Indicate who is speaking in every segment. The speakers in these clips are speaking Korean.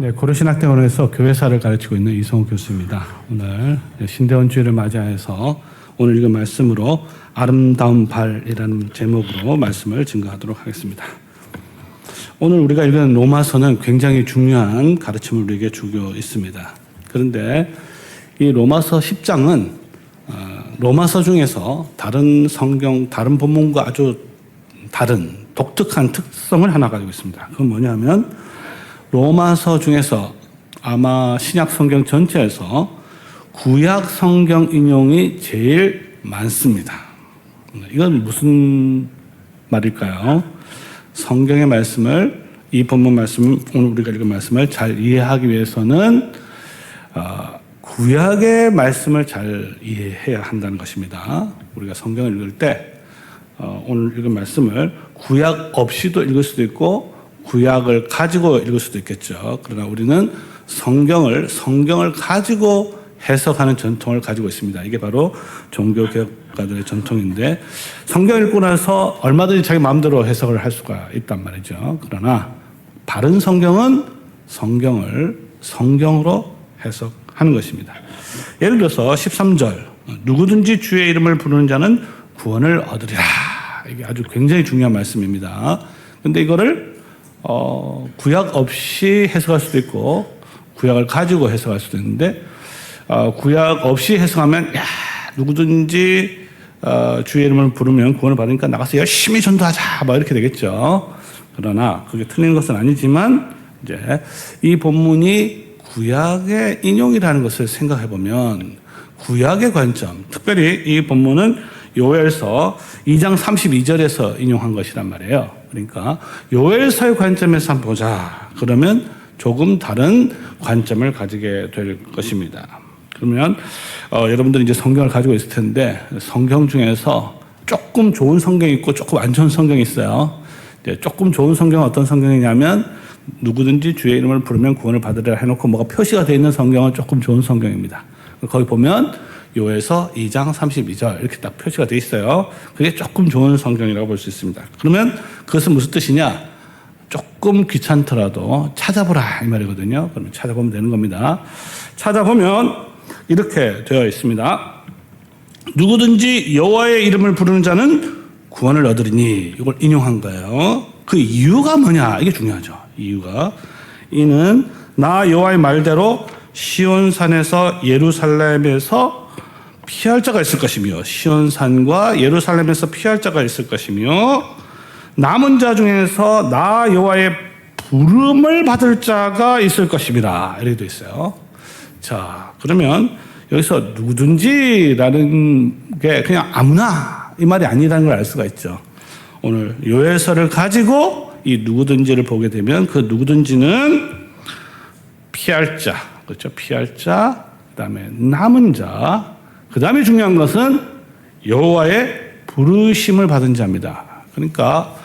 Speaker 1: 네, 고려신학대원에서 교회사를 가르치고 있는 이성호 교수입니다. 오늘 신대원 주일을 맞이해서 오늘 읽은 말씀으로 아름다운 발이라는 제목으로 말씀을 증거하도록 하겠습니다. 오늘 우리가 읽은 로마서는 굉장히 중요한 가르침을 우리에게 주고 있습니다. 그런데 이 로마서 10장은 로마서 중에서 다른 성경, 다른 본문과 아주 다른 독특한 특성을 하나 가지고 있습니다. 그건 뭐냐면 로마서 중에서 아마 신약 성경 전체에서 구약 성경 인용이 제일 많습니다. 이건 무슨 말일까요? 성경의 말씀을, 이 본문 말씀, 오늘 우리가 읽은 말씀을 잘 이해하기 위해서는 구약의 말씀을 잘 이해해야 한다는 것입니다. 우리가 성경을 읽을 때 오늘 읽은 말씀을 구약 없이도 읽을 수도 있고 구약을 가지고 읽을 수도 있겠죠. 그러나 우리는 성경을 가지고 해석하는 전통을 가지고 있습니다. 이게 바로 종교개혁가들의 전통인데 성경 읽고 나서 얼마든지 자기 마음대로 해석을 할 수가 있단 말이죠. 그러나 바른 성경은 성경을 성경으로 해석하는 것입니다. 예를 들어서 13절 누구든지 주의 이름을 부르는 자는 구원을 얻으리라. 이게 아주 굉장히 중요한 말씀입니다. 그런데 이거를 구약 없이 해석할 수도 있고 구약을 가지고 해석할 수도 있는데 구약 없이 해석하면 누구든지 주의 이름을 부르면 구원을 받으니까 나가서 열심히 전도하자 뭐 이렇게 되겠죠. 그러나 그게 틀린 것은 아니지만 이제 이 본문이 구약의 인용이라는 것을 생각해 보면 구약의 관점, 특별히 이 본문은 요엘서 2장 32절에서 인용한 것이란 말이에요. 그러니까 요엘서의 관점에서 한번 보자. 그러면 조금 다른 관점을 가지게 될 것입니다. 그러면 여러분들이 이제 성경을 가지고 있을 텐데 성경 중에서 조금 좋은 성경이 있고 조금 안 좋은 성경이 있어요. 이제 조금 좋은 성경은 어떤 성경이냐면 누구든지 주의 이름을 부르면 구원을 받으리라 해놓고 뭐가 표시가 되어 있는 성경은 조금 좋은 성경입니다. 거기 보면 요엘서 2장 32절 이렇게 딱 표시가 되어 있어요. 그게 조금 좋은 성경이라고 볼 수 있습니다. 그러면 그것은 무슨 뜻이냐? 조금 귀찮더라도 찾아보라 이 말이거든요. 그러면 찾아보면 되는 겁니다. 찾아보면 이렇게 되어 있습니다. 누구든지 여호와의 이름을 부르는 자는 구원을 얻으리니 이걸 인용한 거예요. 그 이유가 뭐냐? 이게 중요하죠. 이유가 이는 나 여호와의 말대로 시온산에서 예루살렘에서 피할 자가 있을 것이며 시온산과 예루살렘에서 피할 자가 있을 것이며 남은 자 중에서 나 여호와의 부름을 받을 자가 있을 것입니다. 이렇게 되어 있어요. 자, 그러면 여기서 누구든지라는 게 그냥 아무나 이 말이 아니라는 걸 알 수가 있죠. 오늘 요엘서를 가지고 이 누구든지를 보게 되면 그 누구든지는 피할 자, 그렇죠? 피할 자, 그다음에 남은 자, 그다음에 중요한 것은 여호와의 부르심을 받은 자입니다. 그러니까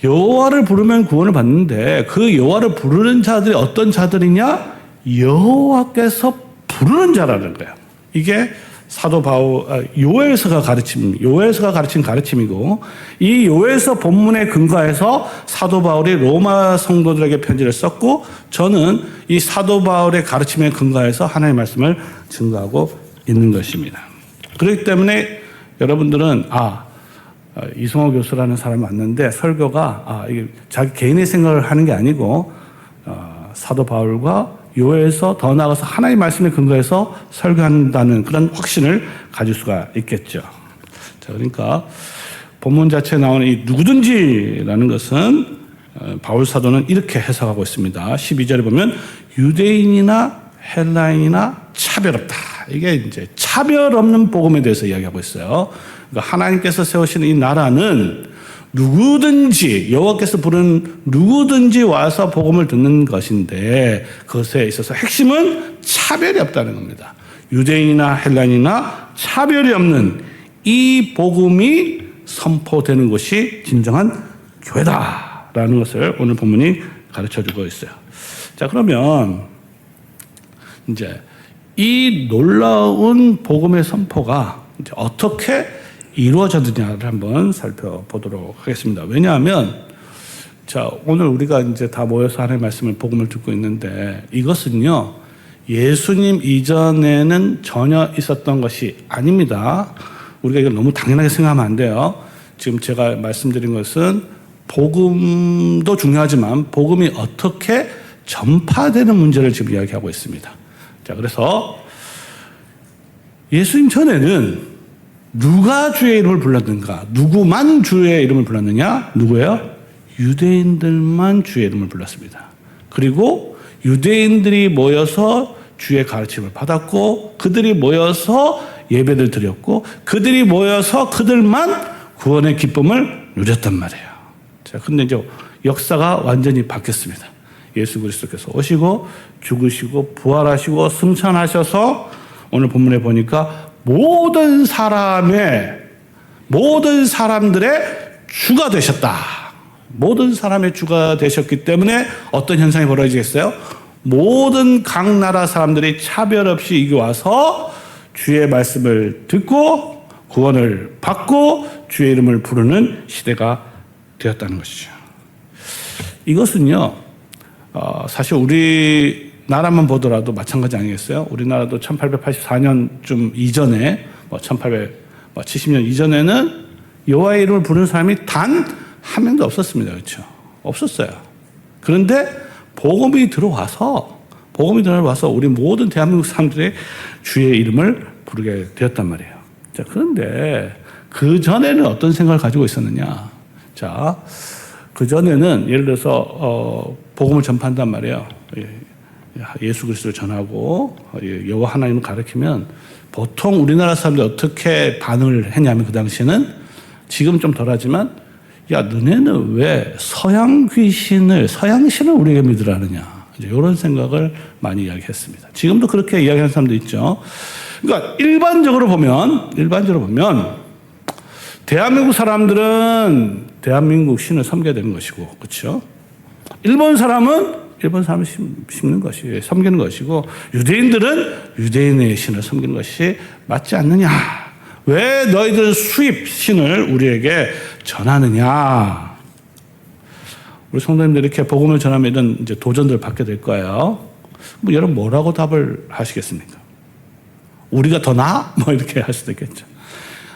Speaker 1: 여호와를 부르면 구원을 받는데 그 여호와를 부르는 자들이 어떤 자들이냐? 여호와께서 부르는 자라는 거예요. 이게 사도 바울 요엘서가 가르친 가르침이고 이 요엘서 본문에 근거해서 사도 바울이 로마 성도들에게 편지를 썼고 저는 이 사도 바울의 가르침에 근거해서 하나님의 말씀을 증거하고 있는 것입니다. 그렇기 때문에 여러분들은 이성호 교수라는 사람이 왔는데 설교가 이게 자기 개인의 생각을 하는 게 아니고 사도 바울과 요엘서 더 나아가서 하나님의 말씀에 근거해서 설교한다는 그런 확신을 가질 수가 있겠죠. 자, 그러니까 본문 자체에 나오는 이 누구든지라는 것은 바울 사도는 이렇게 해석하고 있습니다. 12절에 보면 유대인이나 헬라인이나 차별 없다. 이게 이제 차별 없는 복음에 대해서 이야기하고 있어요. 그러니까 하나님께서 세우시는 이 나라는 누구든지 여호와께서 부르는 누구든지 와서 복음을 듣는 것인데 그것에 있어서 핵심은 차별이 없다는 겁니다. 유대인이나 헬라인이나 차별이 없는 이 복음이 선포되는 것이 진정한 교회다라는 것을 오늘 본문이 가르쳐주고 있어요. 자, 그러면 이제 이 놀라운 복음의 선포가 이제 어떻게 이루어졌느냐를 한번 살펴보도록 하겠습니다. 왜냐하면 자, 오늘 우리가 이제 다 모여서 하나님의 말씀을 복음을 듣고 있는데 이것은요. 예수님 이전에는 전혀 있었던 것이 아닙니다. 우리가 이걸 너무 당연하게 생각하면 안 돼요. 지금 제가 말씀드린 것은 복음도 중요하지만 복음이 어떻게 전파되는 문제를 지금 이야기하고 있습니다. 자, 그래서 예수님 전에는 누가 주의 이름을 불렀는가? 누구만 주의 이름을 불렀느냐? 누구예요? 유대인들만 주의 이름을 불렀습니다. 그리고 유대인들이 모여서 주의 가르침을 받았고 그들이 모여서 예배를 드렸고 그들이 모여서 그들만 구원의 기쁨을 누렸단 말이에요. 자, 근데 이제 역사가 완전히 바뀌었습니다. 예수 그리스도께서 오시고 죽으시고 부활하시고 승천하셔서 오늘 본문에 보니까 모든 사람들의 주가 되셨다. 모든 사람의 주가 되셨기 때문에 어떤 현상이 벌어지겠어요? 모든 각 나라 사람들이 차별 없이 이기 와서 주의 말씀을 듣고 구원을 받고 주의 이름을 부르는 시대가 되었다는 것이죠. 이것은요, 사실 우리나라만 보더라도 마찬가지 아니겠어요? 우리나라도 1884년쯤 이전에, 1870년 이전에는 여호와의 이름을 부르는 사람이 단 한 명도 없었습니다. 그렇죠? 없었어요. 그런데 복음이 들어와서 우리 모든 대한민국 사람들의 주의 이름을 부르게 되었단 말이에요. 자, 그런데 그 전에는 어떤 생각을 가지고 있었느냐? 자, 그 전에는 예를 들어서 복음을 전파한단 말이에요. 예수 그리스도를 전하고 여호와 하나님을 가르치면 보통 우리나라 사람들이 어떻게 반응을 했냐면 그 당시에는 지금 좀 덜하지만 야, 너네는 왜 서양신을 우리에게 믿으라느냐. 이런 생각을 많이 이야기했습니다. 지금도 그렇게 이야기하는 사람도 있죠. 그러니까 일반적으로 보면 대한민국 사람들은 대한민국 신을 섬겨야 되는 것이고, 그렇죠? 일본 사람은 섬기는 것이고, 유대인들은 유대인의 신을 섬기는 것이 맞지 않느냐. 왜 너희들은 수입 신을 우리에게 전하느냐? 우리 성도님들 이렇게 복음을 전하면 이런 이제 도전들을 받게 될 거예요. 뭐 여러분 뭐라고 답을 하시겠습니까? 우리가 더 나아? 뭐 이렇게 할 수도 있겠죠.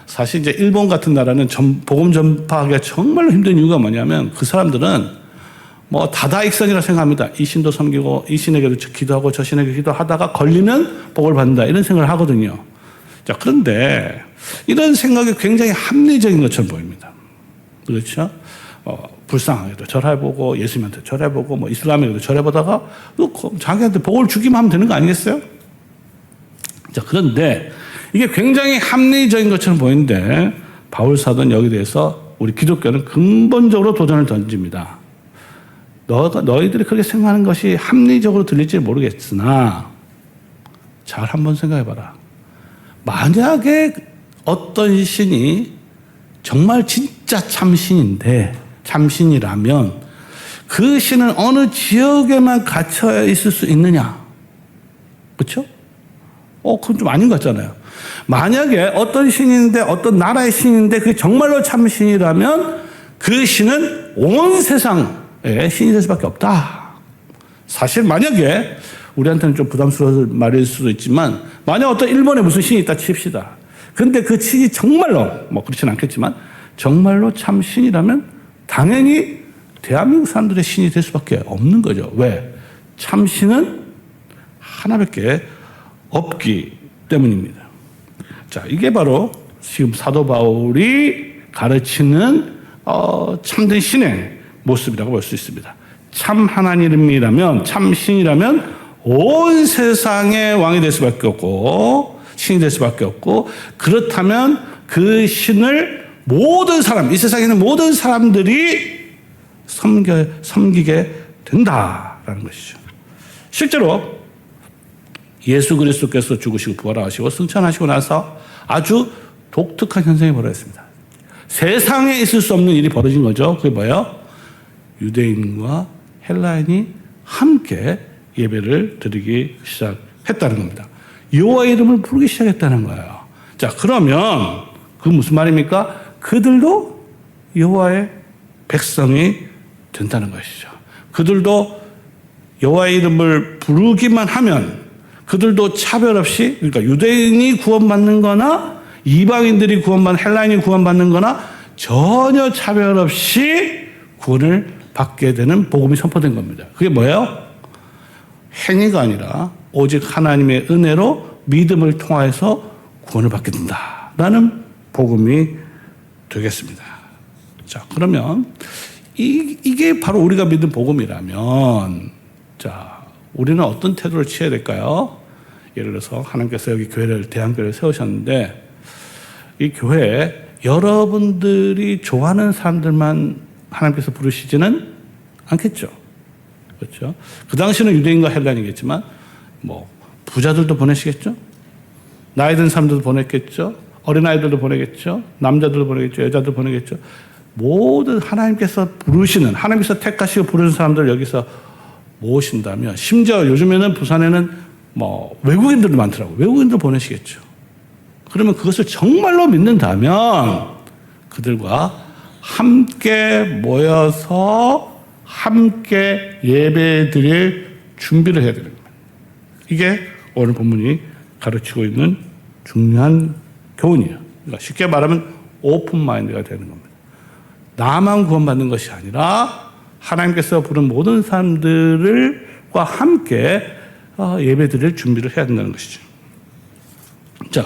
Speaker 1: 사실 이제 일본 같은 나라는 복음 전파하기가 정말로 힘든 이유가 뭐냐면 그 사람들은 뭐 다다익선이라 생각합니다. 이 신도 섬기고 이 신에게도 기도하고 저 신에게 기도하다가 걸리면 복을 받는다 이런 생각을 하거든요. 자, 그런데 이런 생각이 굉장히 합리적인 것처럼 보입니다. 그렇죠? 불쌍하게도 절해보고 예수님한테 절해보고 뭐 이슬람에게도 절해보다가 자기한테 복을 주기만 하면 되는 거 아니겠어요? 자, 그런데 이게 굉장히 합리적인 것처럼 보이는데 바울 사도는 여기에 대해서 우리 기독교는 근본적으로 도전을 던집니다. 너희들이 그렇게 생각하는 것이 합리적으로 들릴지 모르겠으나 잘 한번 생각해봐라. 만약에 어떤 신이 정말 진짜 참신이라면 그 신은 어느 지역에만 갇혀 있을 수 있느냐? 그렇죠? 그건 좀 아닌 것 같잖아요. 만약에 어떤 신인데 어떤 나라의 신인데 그게 정말로 참신이라면 그 신은 온 세상에 신이 될 수밖에 없다. 사실 만약에 우리한테는 좀 부담스러운 말일 수도 있지만 만약 어떤 일본에 무슨 신이 있다 칩시다. 근데 그 신이 정말로 그렇진 않겠지만 정말로 참신이라면 당연히 대한민국 사람들의 신이 될 수밖에 없는 거죠. 왜? 참신은 하나밖에 없기 때문입니다. 자, 이게 바로 지금 사도 바울이 가르치는 참된 신의 모습이라고 볼 수 있습니다. 참 하나님이라면, 참 신이라면 온 세상의 왕이 될 수밖에 없고 신이 될 수밖에 없고 그렇다면 그 신을 모든 사람, 이 세상에 있는 모든 사람들이 섬기게 된다라는 것이죠. 실제로 예수 그리스도께서 죽으시고 부활하시고 승천하시고 나서 아주 독특한 현상이 벌어졌습니다. 세상에 있을 수 없는 일이 벌어진 거죠. 그게 뭐예요? 유대인과 헬라인이 함께 예배를 드리기 시작했다는 겁니다. 여호와의 이름을 부르기 시작했다는 거예요. 자, 그러면 그 무슨 말입니까? 그들도 여호와의 백성이 된다는 것이죠. 그들도 여호와의 이름을 부르기만 하면 그들도 차별 없이, 그러니까 유대인이 구원받는 거나 이방인들이 구원받는, 헬라인이 구원받는 거나 전혀 차별 없이 구원을 받게 되는 복음이 선포된 겁니다. 그게 뭐예요? 행위가 아니라 오직 하나님의 은혜로 믿음을 통하여서 구원을 받게 된다라는 복음이 되겠습니다. 자, 그러면 이게 바로 우리가 믿는 복음이라면, 자, 우리는 어떤 태도를 취해야 될까요? 예를 들어서 하나님께서 여기 교회를, 대한교회를 세우셨는데 이 교회에 여러분들이 좋아하는 사람들만 하나님께서 부르시지는 않겠죠. 그렇죠? 그 당시는 유대인과 헬라인이겠지만 뭐 부자들도 보내시겠죠. 나이 든 사람들도 보냈겠죠. 어린아이들도 보내겠죠. 남자들도 보내겠죠. 여자들도 보내겠죠. 모든 하나님께서 부르시는, 하나님께서 택하시고 부르는 사람들 여기서 모으신다면, 심지어 요즘에는 부산에는 뭐 외국인들도 많더라고요. 외국인들 보내시겠죠. 그러면 그것을 정말로 믿는다면 그들과 함께 모여서 함께 예배드릴 준비를 해야 되는 겁니다. 이게 오늘 본문이 가르치고 있는 중요한 교훈이에요. 그러니까 쉽게 말하면 오픈 마인드가 되는 겁니다. 나만 구원받는 것이 아니라 하나님께서 부른 모든 사람들과 함께 예배드릴 준비를 해야 된다는 것이죠. 자,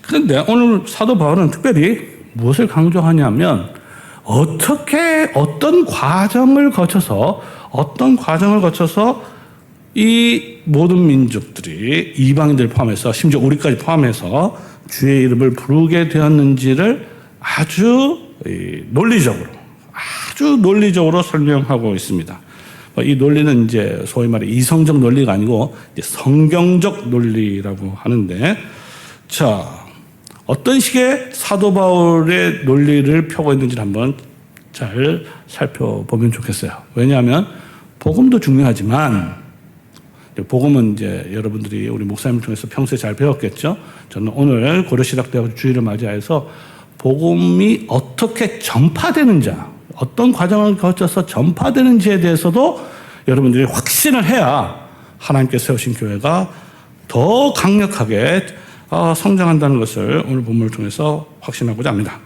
Speaker 1: 그런데 오늘 사도 바울은 특별히 무엇을 강조하냐면 어떤 과정을 거쳐서 이 모든 민족들이, 이방인들 포함해서 심지어 우리까지 포함해서 주의 이름을 부르게 되었는지를 아주 논리적으로 설명하고 있습니다. 이 논리는 이제 소위 말해 이성적 논리가 아니고 이제 성경적 논리라고 하는데, 자, 어떤 식의 사도 바울의 논리를 펴고 있는지를 한번 잘 살펴보면 좋겠어요. 왜냐하면 복음도 중요하지만, 복음은 이제 여러분들이 우리 목사님을 통해서 평소에 잘 배웠겠죠. 저는 오늘 고려신학대학 주일을 맞이해서 복음이 어떻게 전파되는지, 어떤 과정을 거쳐서 전파되는지에 대해서도 여러분들이 확신을 해야 하나님께서 세우신 교회가 더 강력하게 성장한다는 것을 오늘 본문을 통해서 확신하고자 합니다.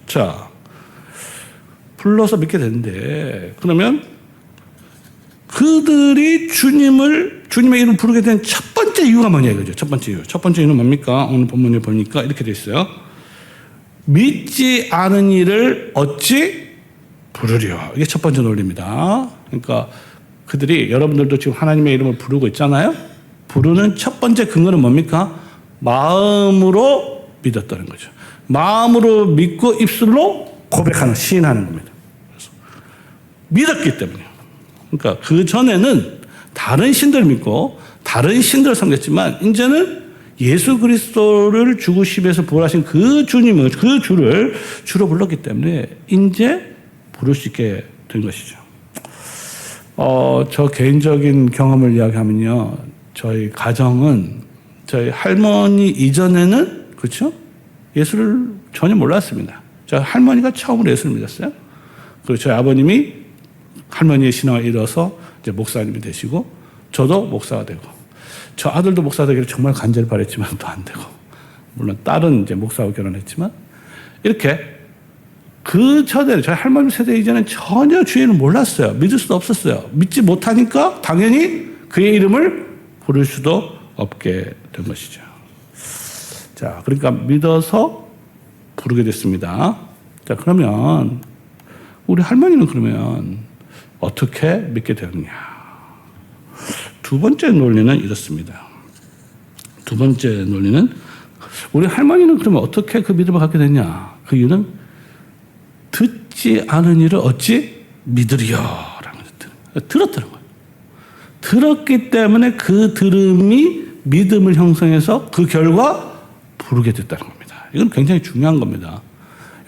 Speaker 1: 자, 불러서 믿게 되는데, 그러면 그들이 주님의 이름을 부르게 된 첫 번째 이유가 뭐냐 이거죠. 첫 번째 이유는 뭡니까? 오늘 본문에 보니까 이렇게 돼 있어요. 믿지 않은 이를 어찌 부르려. 이게 첫 번째 논리입니다. 그러니까 그들이, 여러분들도 지금 하나님의 이름을 부르고 있잖아요. 부르는 첫 번째 근거는 뭡니까? 마음으로 믿었다는 거죠. 마음으로 믿고 입술로 고백하는, 시인하는 겁니다. 그래서 믿었기 때문이에요. 그러니까 그 전에는 다른 신들 믿고 다른 신들을 섬겼지만 이제는 예수 그리스도를 죽으심에서 부활하신 그 주님을, 그 주를 주로 불렀기 때문에 이제 부를 수 있게 된 것이죠. 저 개인적인 경험을 이야기하면요, 저희 가정은 저희 할머니 이전에는, 그렇죠? 예수를 전혀 몰랐습니다. 저희 할머니가 처음으로 예수를 믿었어요. 그리고 저희 아버님이 할머니의 신앙을 이뤄서 이제 목사님이 되시고, 저도 목사가 되고, 저 아들도 목사 되기를 정말 간절히 바랬지만 또 안 되고, 물론 딸은 이제 목사하고 결혼했지만, 이렇게 그 전에 저희 할머니 세대 이전엔 전혀 주의를 몰랐어요. 믿을 수도 없었어요. 믿지 못하니까 당연히 그의 이름을 부를 수도 없게 된 것이죠. 자, 그러니까 믿어서 부르게 됐습니다. 자, 그러면 우리 할머니는 그러면 어떻게 믿게 되느냐? 두 번째 논리는 이렇습니다. 두 번째 논리는, 우리 할머니는 그러면 어떻게 그 믿음을 갖게 됐냐? 그 이유는 듣지 않은 이를 어찌 믿으리요라는 거죠. 들었다는 거예요. 들었기 때문에 그 들음이 믿음을 형성해서 그 결과 부르게 됐다는 겁니다. 이건 굉장히 중요한 겁니다.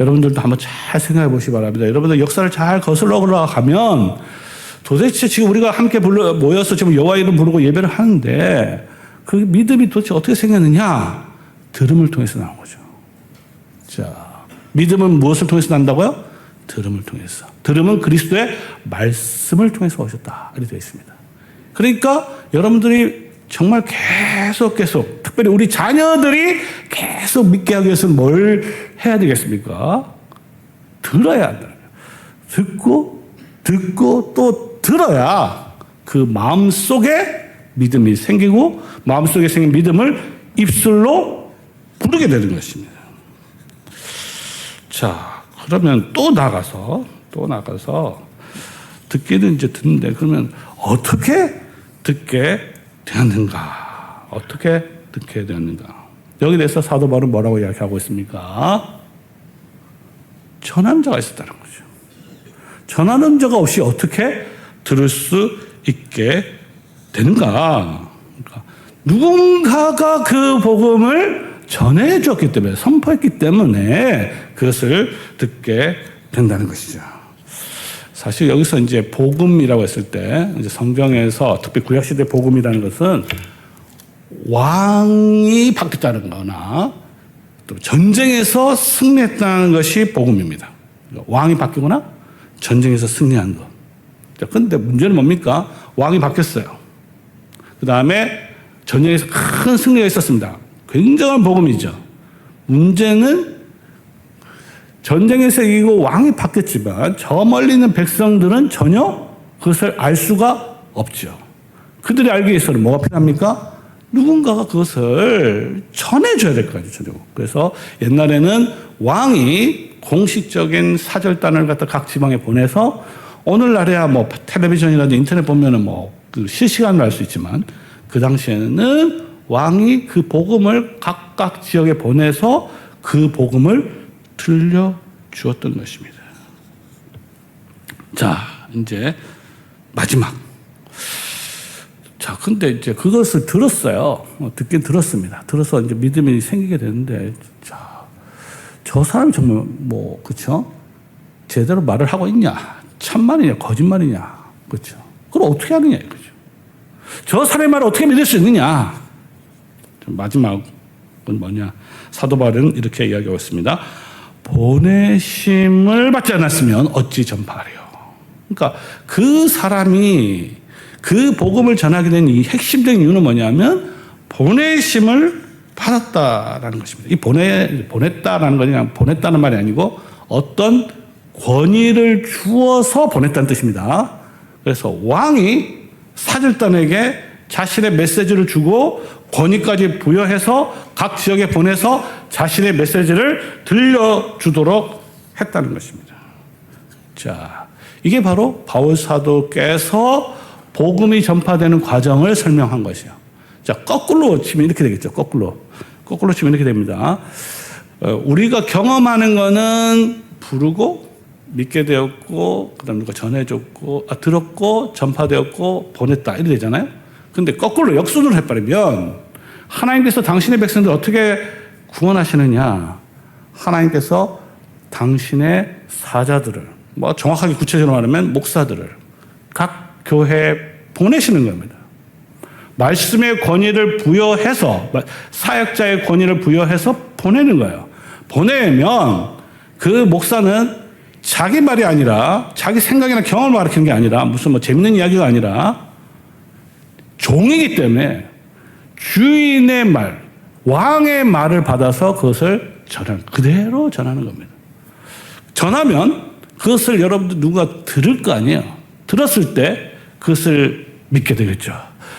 Speaker 1: 여러분들도 한번 잘 생각해 보시기 바랍니다. 여러분들 역사를 잘 거슬러 올라가면 도대체 지금 우리가 함께 모여서 지금 여호와 이름 부르고 예배를 하는데 그 믿음이 도대체 어떻게 생겼느냐? 들음을 통해서 나온 거죠. 자, 믿음은 무엇을 통해서 난다고요? 들음을 통해서. 들음은 그리스도의 말씀을 통해서 오셨다. 이렇게 되어 있습니다. 그러니까 여러분들이 정말 계속 특별히 우리 자녀들이 계속 믿게 하기 위해서는 뭘 해야 되겠습니까? 들어야 한다. 듣고 또 들어야 그 마음속에 믿음이 생기고 마음속에 생긴 믿음을 입술로 부르게 되는 것입니다. 자, 그러면 또 나가서 듣기는 이제 듣는데 그러면 어떻게 듣게 되었는가? 어떻게 듣게 되었는가? 여기 대해서 사도 바울은 뭐라고 이야기하고 있습니까? 전하는 자가 있었다는 거죠. 전하는 자가 없이 어떻게 들을 수 있게 되는가? 그러니까 누군가가 그 복음을 전해줬기 때문에, 선포했기 때문에 그것을 듣게 된다는 것이죠. 사실 여기서 이제 복음이라고 했을 때, 이제 성경에서 특히 구약시대 복음이라는 것은 왕이 바뀌었다는 거나 또 전쟁에서 승리했다는 것이 복음입니다. 왕이 바뀌거나 전쟁에서 승리한 것. 그런데 문제는 뭡니까? 왕이 바뀌었어요. 그 다음에 전쟁에서 큰 승리가 있었습니다. 굉장한 복음이죠. 문제는 전쟁에서 이기고 왕이 바뀌었지만 저 멀리 있는 백성들은 전혀 그것을 알 수가 없죠. 그들이 알기 위해서는 뭐가 필요합니까? 누군가가 그것을 전해줘야 될 거 아니에요. 그래서 옛날에는 왕이 공식적인 사절단을 갖다 각 지방에 보내서 오늘날에야 뭐 텔레비전이라든지 인터넷 보면은 뭐 그 실시간으로 알 수 있지만 그 당시에는 왕이 그 복음을 각각 지역에 보내서 그 복음을 들려주었던 것입니다. 자, 이제 마지막. 자, 근데 이제 그것을 들었어요. 듣긴 들었습니다. 들어서 이제 믿음이 생기게 되는데, 자, 저 사람이 정말 그쵸? 제대로 말을 하고 있냐? 참말이냐? 거짓말이냐? 그쵸? 그럼 어떻게 하느냐? 이거죠. 저 사람의 말을 어떻게 믿을 수 있느냐? 마지막은 뭐냐? 사도 바울은 이렇게 이야기하고 있습니다. 보내심을 받지 않았으면 어찌 전파하리요? 그러니까 그 사람이 그 복음을 전하게 된 이 핵심적인 이유는 뭐냐면 보내심을 받았다라는 것입니다. 이 보냈다라는 건 그냥 보냈다는 말이 아니고 어떤 권위를 주어서 보냈다는 뜻입니다. 그래서 왕이 사절단에게 자신의 메시지를 주고 권위까지 부여해서 각 지역에 보내서 자신의 메시지를 들려주도록 했다는 것입니다. 자, 이게 바로 바울 사도께서 복음이 전파되는 과정을 설명한 것이에요. 자, 거꾸로 치면 이렇게 되겠죠. 거꾸로 치면 이렇게 됩니다. 우리가 경험하는 거는 부르고 믿게 되었고, 그 다음 누가 전해줬고, 들었고, 전파되었고, 보냈다. 이렇게 되잖아요. 근데 거꾸로 역순으로 해버리면, 하나님께서 당신의 백성들 어떻게 구원하시느냐? 하나님께서 당신의 사자들을, 정확하게 구체적으로 말하면 목사들을 각 교회에 보내시는 겁니다. 말씀의 권위를 부여해서, 사역자의 권위를 부여해서 보내는 거예요. 보내면 그 목사는 자기 말이 아니라 자기 생각이나 경험을 가르치는 게 아니라 무슨 재밌는 이야기가 아니라 종이기 때문에 주인의 말, 왕의 말을 받아서 그것을 그대로 전하는 겁니다. 전하면 그것을 여러분들 누가 들을 거 아니에요. 들었을 때 그것을 믿게 되겠죠.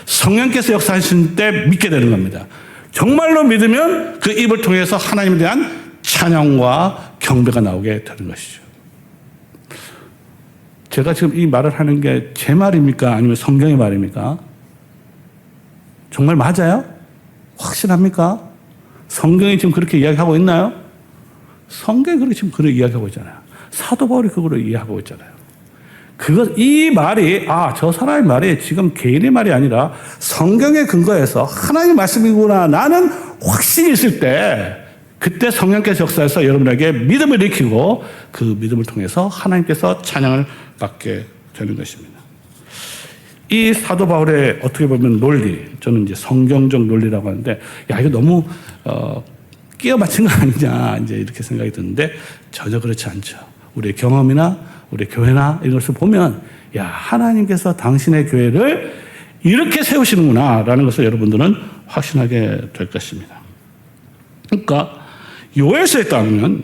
Speaker 1: 성령께서 역사하실 때 믿게 되는 겁니다. 정말로 믿으면 그 입을 통해서 하나님에 대한 찬양과 경배가 나오게 되는 것이죠. 제가 지금 이 말을 하는 게 제 말입니까? 아니면 성경의 말입니까? 정말 맞아요? 확실합니까? 성경이 지금 그렇게 이야기하고 있나요? 성경이 그렇게 지금 그렇게 이야기하고 있잖아요. 사도 바울이 그거를 이해하고 있잖아요. 이 말이, 저 사람의 말이 지금 개인의 말이 아니라 성경에 근거해서 하나님의 말씀이구나. 나는 확신이 있을 때, 그때 성령께서 역사해서 여러분에게 믿음을 일으키고 그 믿음을 통해서 하나님께서 찬양을 받게 되는 것입니다. 이 사도 바울의 어떻게 보면 논리, 저는 이제 성경적 논리라고 하는데, 이거 너무, 끼워 맞춘 거 아니냐, 이제 이렇게 생각이 드는데, 전혀 그렇지 않죠. 우리의 경험이나 우리 교회나 이런 것을 보면 야, 하나님께서 당신의 교회를 이렇게 세우시는구나라는 것을 여러분들은 확신하게 될 것입니다. 그러니까 요엘서에 따르면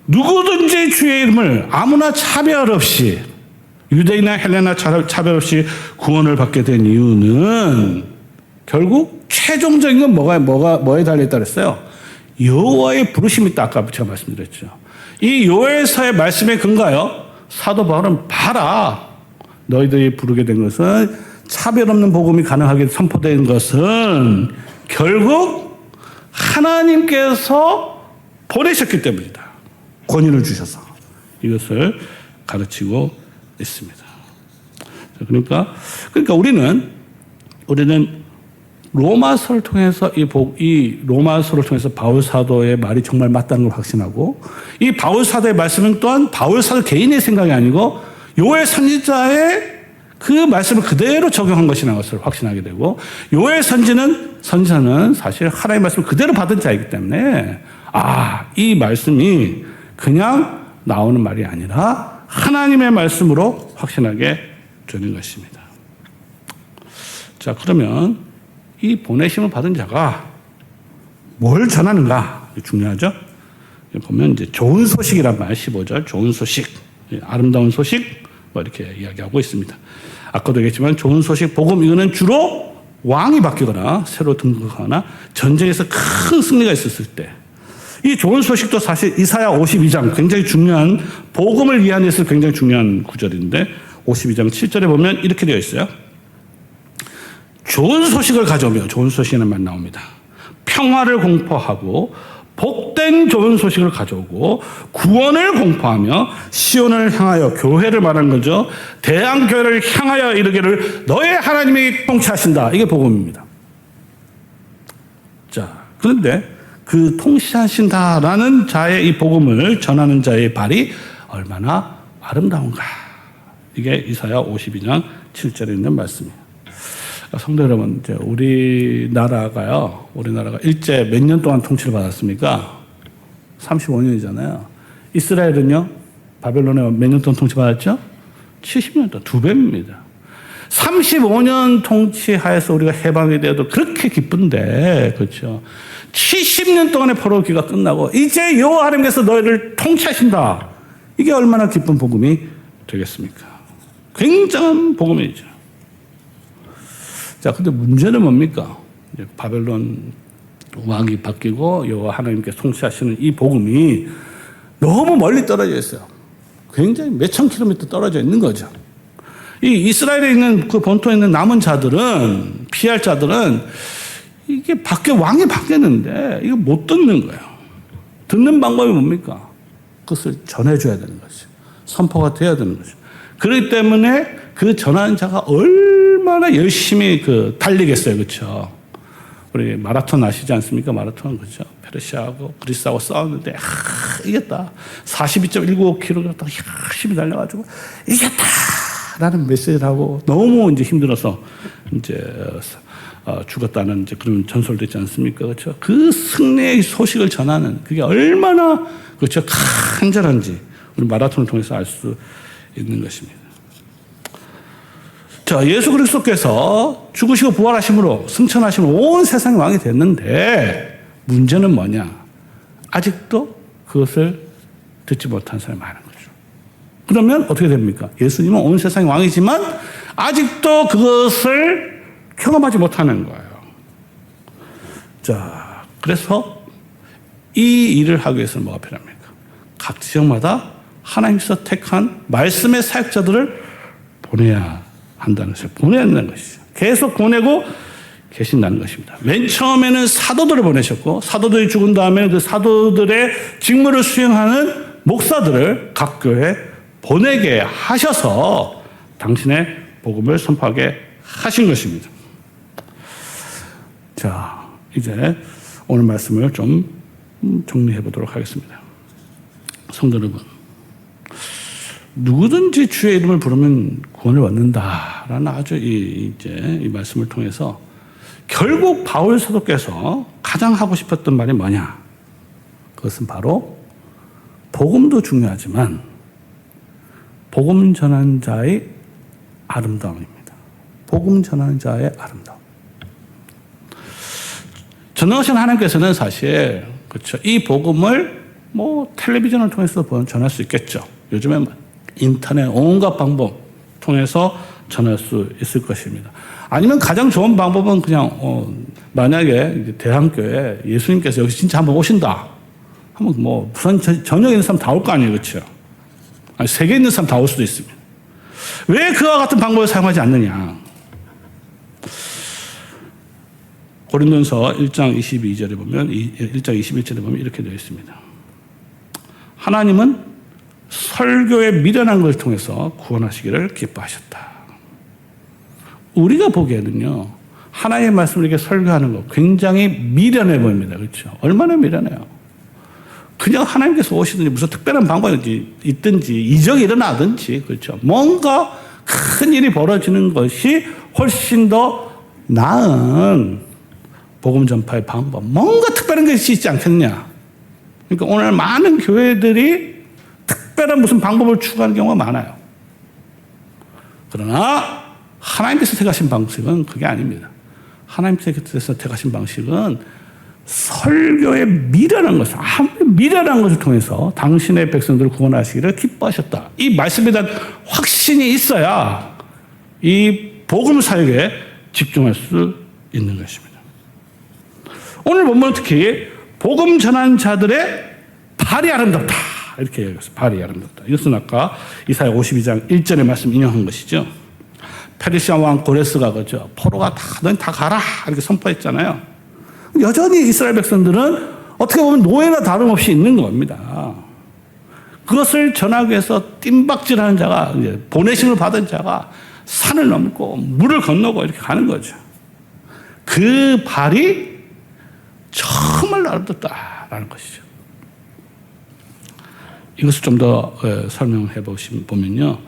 Speaker 1: 누구든지 주의 이름을 아무나 차별 없이 유대인이나 헬레나 차별 없이 구원을 받게 된 이유는 결국 최종적인 건 뭐에 달려있다 그랬어요? 여호와의 부르심이 있다. 아까 제가 말씀드렸죠. 이 요엘서의 말씀에 근거하여 사도 바울은 봐라. 너희들이 부르게 된 것은 차별 없는 복음이 가능하게 선포된 것은 결국 하나님께서 보내셨기 때문이다. 권위를 주셔서 이것을 가르치고 있습니다. 그러니까 우리는 로마서를 통해서 이 로마서를 통해서 바울 사도의 말이 정말 맞다는 걸 확신하고 이 바울 사도의 말씀은 또한 바울 사도 개인의 생각이 아니고 요엘 선지자의 그 말씀을 그대로 적용한 것이라는 것을 확신하게 되고 요엘 선지자는 사실 하나님의 말씀을 그대로 받은 자이기 때문에 이 말씀이 그냥 나오는 말이 아니라 하나님의 말씀으로 확신하게 되는 것입니다. 자, 그러면 이 보내심을 받은 자가 뭘 전하는가? 중요하죠? 보면 이제 좋은 소식이란 말, 15절, 좋은 소식, 아름다운 소식, 이렇게 이야기하고 있습니다. 아까도 얘기했지만 좋은 소식, 복음, 이거는 주로 왕이 바뀌거나 새로 등극하거나 전쟁에서 큰 승리가 있었을 때 이 좋은 소식도 사실 이사야 52장 굉장히 중요한 복음을 위한 데서 굉장히 중요한 구절인데 52장 7절에 보면 이렇게 되어 있어요. 좋은 소식을 가져오며 좋은 소식이라는 말 나옵니다. 평화를 공포하고 복된 좋은 소식을 가져오고 구원을 공포하며 시온을 향하여 교회를 말하는 거죠. 대항교회를 향하여 이르기를 너의 하나님이 통치하신다. 이게 복음입니다. 자, 그런데 그 통치하신다라는 자의 이 복음을 전하는 자의 발이 얼마나 아름다운가. 이게 이사야 52장 7절에 있는 말씀이에요. 성도 여러분, 이제 우리나라가 일제 몇 년 동안 통치를 받았습니까? 35년이잖아요. 이스라엘은요, 바벨론에 몇 년 동안 통치받았죠? 70년 동안, 2배입니다. 35년 통치하에서 우리가 해방이 되어도 그렇게 기쁜데, 그렇죠? 70년 동안의 포로기가 끝나고, 이제 여호와 하나님께서 너희를 통치하신다. 이게 얼마나 기쁜 복음이 되겠습니까? 굉장한 복음이죠. 자, 근데 문제는 뭡니까? 이제 바벨론 왕이 바뀌고 여호와 하나님께서 통치하시는 이 복음이 너무 멀리 떨어져 있어요. 굉장히 몇천 킬로미터 떨어져 있는 거죠. 이 이스라엘에 있는 그 본토에 있는 남은 자들은, 피할 자들은 이게 왕이 바뀌었는데 이거 못 듣는 거예요. 듣는 방법이 뭡니까? 그것을 전해줘야 되는 것이죠. 선포가 돼야 되는 것이죠. 그렇기 때문에 그 전하는 자가 얼마나 열심히 달리겠어요. 그렇죠? 우리 마라톤 아시지 않습니까? 마라톤, 그렇죠? 페르시아하고 그리스하고 싸웠는데 이겼다. 42.195km 열심히 달려가지고 이겼다! 라는 메시지를 하고 너무 이제 힘들어서 이제 죽었다는 이제 그런 전설도 있지 않습니까? 그렇죠? 그 승리의 소식을 전하는 그게 얼마나 그렇죠? 간절한지 우리 마라톤을 통해서 알 수 있는 것입니다. 자, 예수 그리스도께서 죽으시고 부활하심으로 승천하심으로 온 세상의 왕이 됐는데 문제는 뭐냐? 아직도 그것을 듣지 못한 사람이 많은 거죠. 그러면 어떻게 됩니까? 예수님은 온 세상의 왕이지만 아직도 그것을 경험하지 못하는 거예요. 자, 그래서 이 일을 하기 위해서는 뭐가 필요합니까? 각 지역마다 하나님께서 택한 말씀의 사역자들을 보내야 한다는 것을 보내야 한다는 것이죠. 계속 보내고 계신다는 것입니다. 맨 처음에는 사도들을 보내셨고 사도들이 죽은 다음에 그 사도들의 직무를 수행하는 목사들을 각 교회에 보내게 하셔서 당신의 복음을 선포하게 하신 것입니다. 자, 이제 오늘 말씀을 좀 정리해 보도록 하겠습니다. 성도 여러분, 누구든지 주의 이름을 부르면 구원을 얻는다라는 아주 이 말씀을 통해서 결국 바울 사도께서 가장 하고 싶었던 말이 뭐냐? 그것은 바로 복음도 중요하지만 복음 전하는 자의 아름다움입니다. 복음 전하는 자의 아름다움. 전능하신 하나님께서는 사실 그렇죠. 이 복음을 텔레비전을 통해서 전할 수 있겠죠. 요즘에 인터넷 온갖 방법 통해서 전할 수 있을 것입니다. 아니면 가장 좋은 방법은 그냥 만약에 대한교회 예수님께서 여기 진짜 한번 오신다. 하면 부산 전역에 있는 사람 다 올 거 아니에요, 그렇죠? 아니, 세계에 있는 사람 다 올 수도 있습니다. 왜 그와 같은 방법을 사용하지 않느냐? 고린도전서 1장 22절에 보면 1장 21절에 보면 이렇게 되어 있습니다. 하나님은 설교에 미련한 것을 통해서 구원하시기를 기뻐하셨다. 우리가 보기에는요, 하나님의 말씀을 이렇게 설교하는 거 굉장히 미련해 보입니다. 그렇죠? 얼마나 미련해요. 그냥 하나님께서 오시든지 무슨 특별한 방법이 있든지 이적이 일어나든지 그렇죠? 뭔가 큰 일이 벌어지는 것이 훨씬 더 나은 복음 전파의 방법, 뭔가 특별한 것이 있지 않겠냐. 그러니까 오늘 많은 교회들이 특별한 무슨 방법을 추구하는 경우가 많아요. 그러나 하나님께서 택하신 방식은 그게 아닙니다. 하나님께서 택하신 방식은 설교에 미련한 것을, 아무리 미련한 것을 통해서 당신의 백성들을 구원하시기를 기뻐하셨다. 이 말씀에 대한 확신이 있어야 이 복음 사역에 집중할 수 있는 것입니다. 오늘 본문은 특히 복음 전하는 자들의 발이 아름답다. 이렇게 얘기했어요. 발이 아름답다. 이것은 아까 이사야 52장 1절의 말씀 인용한 것이죠. 페르시아 왕 고레스가 그죠. 포로가 넌 다 가라. 이렇게 선포했잖아요. 여전히 이스라엘 백성들은 어떻게 보면 노예나 다름없이 있는 겁니다. 그것을 전하기 위해서 뜀박질하는 자가, 이제 보내심을 받은 자가 산을 넘고 물을 건너고 이렇게 가는 거죠. 그 발이 정말로 아름답다라는 것이죠. 이것을 좀 더 설명해 보면요.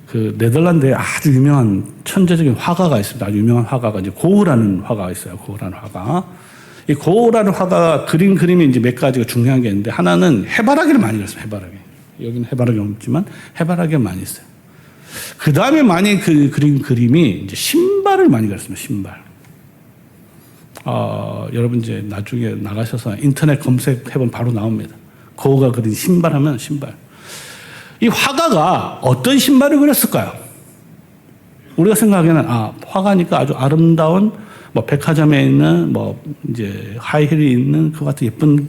Speaker 1: 그 네덜란드에 아주 유명한 천재적인 화가가 있습니다. 아주 유명한 화가가 이제 고흐라는 화가가 있어요. 고흐라는 화가. 이 고흐라는 화가가 그린 그림이 이제 몇 가지가 중요한 게 있는데 하나는 해바라기를 많이 그렸어요. 해바라기. 여기는 해바라기 없지만 해바라기가 많이 있어요. 그 다음에 많이 그린 그림이 이제 신발을 많이 그렸습니다. 신발. 여러분 이제 나중에 나가셔서 인터넷 검색해보면 바로 나옵니다. 고흐가 그린 신발 하면 신발. 이 화가가 어떤 신발을 그렸을까요? 우리가 생각하기에는 화가니까 아주 아름다운 백화점에 있는 이제 하이힐이 있는 그 같은 예쁜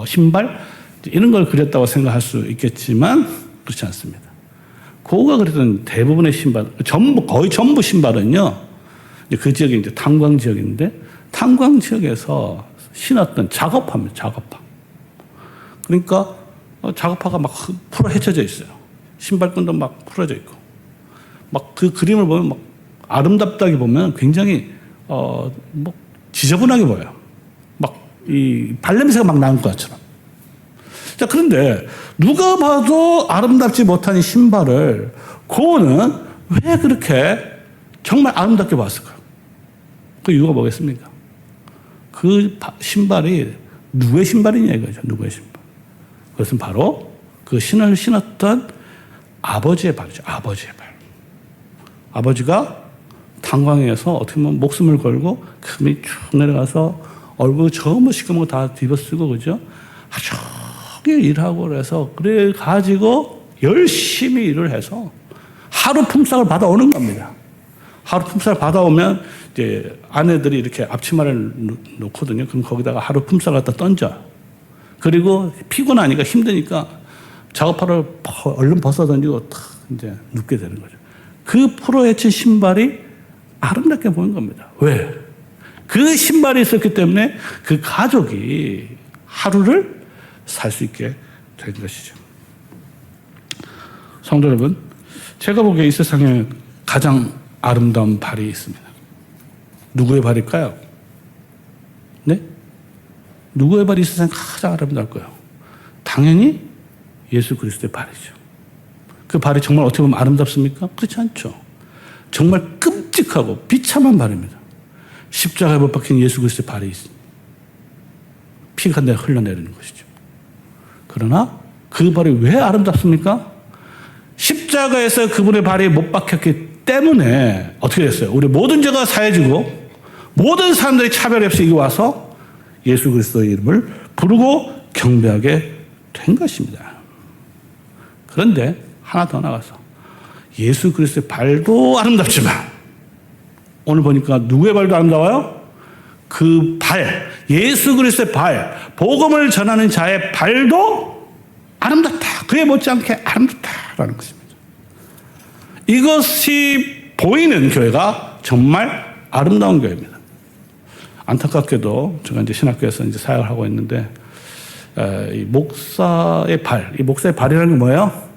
Speaker 1: 신발 이런 걸 그렸다고 생각할 수 있겠지만 그렇지 않습니다. 고흐가 그렸던 대부분의 신발, 거의 전부 신발은요. 이제 그 지역이 이제 탄광 지역인데 탄광 지역에서 신었던 작업화입니다. 작업화. 그러니까 작업화가 막 풀어 헤쳐져 있어요. 신발끈도 막 풀어져 있고. 막 그 그림을 보면 막 아름답다기 보면 굉장히 지저분하게 보여요. 막 이 발냄새가 막 나는 것처럼. 자, 그런데 누가 봐도 아름답지 못한 이 신발을 고흐는 왜 그렇게 정말 아름답게 봤을까요? 그 이유가 뭐겠습니까? 그 신발이 누구의 신발이냐 이거죠. 누구의 신발. 그것은 바로 그 신을 신었던 아버지의 발이죠. 아버지의 발. 아버지가 탄광에서 어떻게 보면 목숨을 걸고 금이 쭉 내려가서 얼굴 전부 시커먼 거 다 뒤집어쓰고 그죠? 아주 일하고 그래서 그래 가지고 열심히 일을 해서 하루 품삯을 받아오는 겁니다. 하루 품삯을 받아오면 이제 아내들이 이렇게 앞치마를 놓거든요. 그럼 거기다가 하루 품삯을 갖다 던져. 그리고 피곤하니까 힘드니까 작업화를 얼른 벗어 던지고 탁 이제 눕게 되는 거죠. 그 풀어헤친 신발이 아름답게 보이는 겁니다. 왜? 그 신발이 있었기 때문에 그 가족이 하루를 살 수 있게 된 것이죠. 성도 여러분, 제가 보기에 이 세상에 가장 아름다운 발이 있습니다. 누구의 발일까요? 네? 누구의 발이 이 세상에 가장 아름다울까요? 당연히 예수 그리스도의 발이죠. 그 발이 정말 어떻게 보면 아름답습니까? 그렇지 않죠. 정말 끔찍하고 비참한 발입니다. 십자가에 못 박힌 예수 그리스도의 발이 있습니다. 피가 흘러내리는 것이죠. 그러나 그 발이 왜 아름답습니까? 십자가에서 그분의 발이 못 박혔기 때문에 어떻게 됐어요? 우리 모든 죄가 사해지고 모든 사람들이 차별 없이 이기 와서 예수 그리스도의 이름을 부르고 경배하게 된 것입니다. 그런데 하나 더 나가서 예수 그리스도의 발도 아름답지만 오늘 보니까 누구의 발도 아름다워요? 그 발, 예수 그리스도의 발, 복음을 전하는 자의 발도 아름답다. 그에 못지않게 아름답다라는 것입니다. 이것이 보이는 교회가 정말 아름다운 교회입니다. 안타깝게도 제가 이제 신학교에서 이제 사역을 하고 있는데 이 목사의 발, 이 목사의 발이라는 게 뭐예요?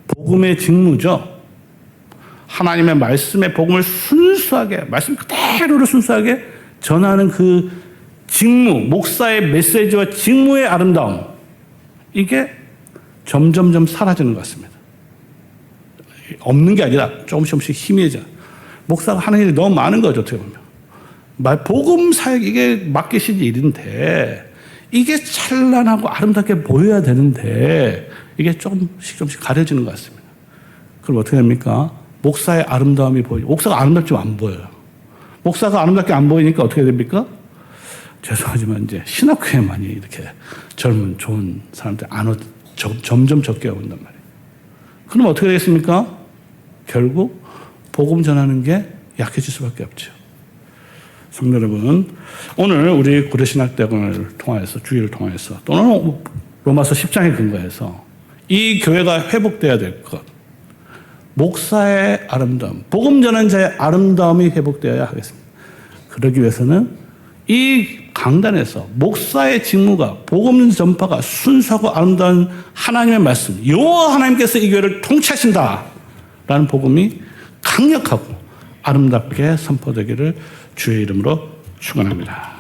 Speaker 1: 복음의 직무죠. 하나님의 말씀의 복음을 순수하게, 말씀 그대로를 순수하게 전하는 그 직무, 목사의 메시지와 직무의 아름다움, 이게 점점점 사라지는 것 같습니다. 없는 게 아니라 조금씩 희미해져. 목사가 하는 일이 너무 많은 거죠, 어떻게 보면. 복음 사역, 이게 맡기신 일인데, 이게 찬란하고 아름답게 보여야 되는데, 이게 조금씩 가려지는 것 같습니다. 그럼 어떻게 됩니까? 목사의 아름다움이 보이죠. 목사가 아름답지만 안 보여요. 목사가 아름답게 안 보이니까 어떻게 됩니까? 죄송하지만 이제 신학교에만이 이렇게 젊은 좋은 사람들 점점 적게 온단 말이에요. 그럼 어떻게 되겠습니까? 결국 복음 전하는 게 약해질 수밖에 없죠. 성도 여러분, 오늘 우리 고려신학대학원을 통해서, 주의를 통해서, 또는 로마서 10장에 근거해서 이 교회가 회복돼야 될 것, 목사의 아름다움, 복음 전하는 자의 아름다움이 회복되어야 하겠습니다. 그러기 위해서는 이 강단에서 목사의 직무가, 복음 전파가 순수하고 아름다운 하나님의 말씀, 여호와 하나님께서 이 교회를 통치하신다라는 복음이 강력하고 아름답게 선포되기를 주의 이름으로 축원합니다.